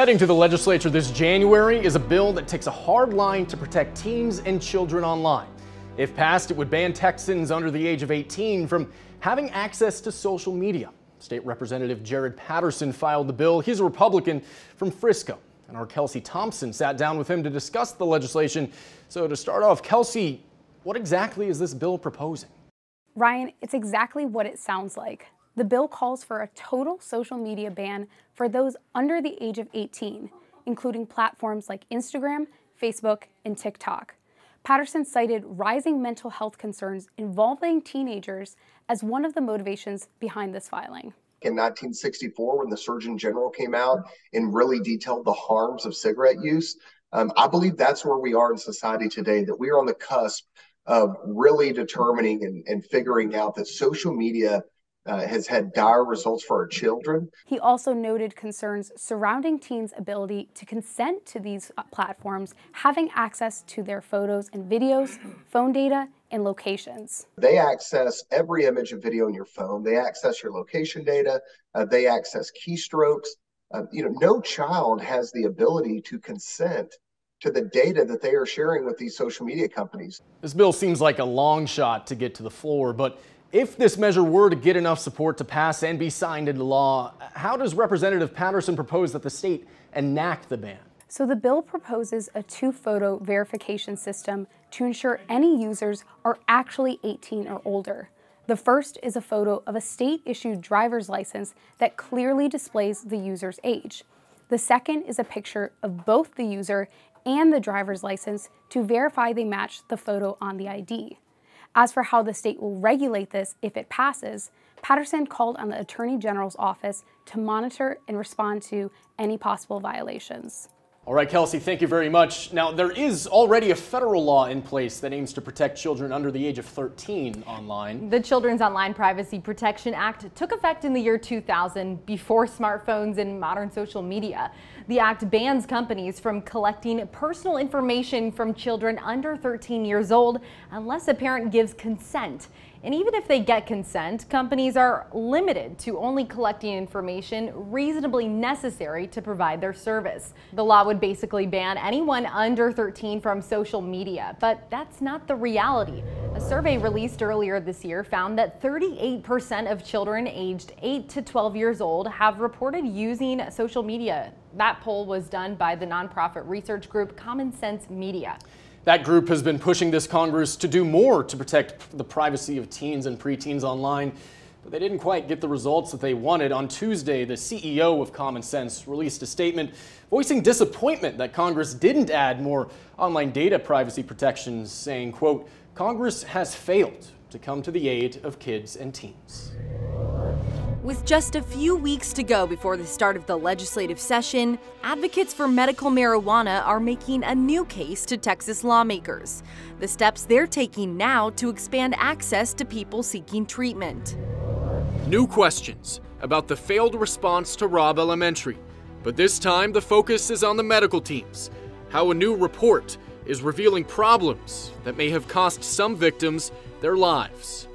Heading to the legislature this January is a bill that takes a hard line to protect teens and children online. If passed, it would ban Texans under the age of 18 from having access to social media. State Representative Jared Patterson filed the bill. He's a Republican from Frisco. And our Kelsey Thompson sat down with him to discuss the legislation. So to start off, Kelsey, what exactly is this bill proposing? Ryan, it's exactly what it sounds like. The bill calls for a total social media ban for those under the age of 18, including platforms like Instagram, Facebook, and TikTok. Patterson cited rising mental health concerns involving teenagers as one of the motivations behind this filing. In 1964, when the Surgeon General came out and really detailed the harms of cigarette use, I believe that's where we are in society today, that we are on the cusp of really determining and figuring out that social media has had dire results for our children. He also noted concerns surrounding teens' ability to consent to these platforms having access to their photos and videos, phone data, and locations. They access every image and video in your phone. They access your location data. They access keystrokes. No child has the ability to consent to the data that they are sharing with these social media companies. This bill seems like a long shot to get to the floor, but if this measure were to get enough support to pass and be signed into law, how does Representative Patterson propose that the state enact the ban? So the bill proposes a two-photo verification system to ensure any users are actually 18 or older. The first is a photo of a state-issued driver's license that clearly displays the user's age. The second is a picture of both the user and the driver's license to verify they match the photo on the ID. As for how the state will regulate this if it passes, Patterson called on the Attorney General's office to monitor and respond to any possible violations. All right, Kelsey, thank you very much. Now, there is already a federal law in place that aims to protect children under the age of 13 online. The Children's Online Privacy Protection Act took effect in the year 2000, before smartphones and modern social media. The act bans companies from collecting personal information from children under 13 years old unless a parent gives consent. And even if they get consent, companies are limited to only collecting information reasonably necessary to provide their service. The law would basically ban anyone under 13 from social media, but that's not the reality. A survey released earlier this year found that 38% of children aged 8 to 12 years old have reported using social media. That poll was done by the nonprofit research group Common Sense Media. That group has been pushing this Congress to do more to protect the privacy of teens and preteens online, but they didn't quite get the results that they wanted. On Tuesday, the CEO of Common Sense released a statement voicing disappointment that Congress didn't add more online data privacy protections, saying, quote, "Congress has failed to come to the aid of kids and teens." With just a few weeks to go before the start of the legislative session, advocates for medical marijuana are making a new case to Texas lawmakers. The steps they're taking now to expand access to people seeking treatment. New questions about the failed response to Robb Elementary, but this time the focus is on the medical teams. How a new report is revealing problems that may have cost some victims their lives.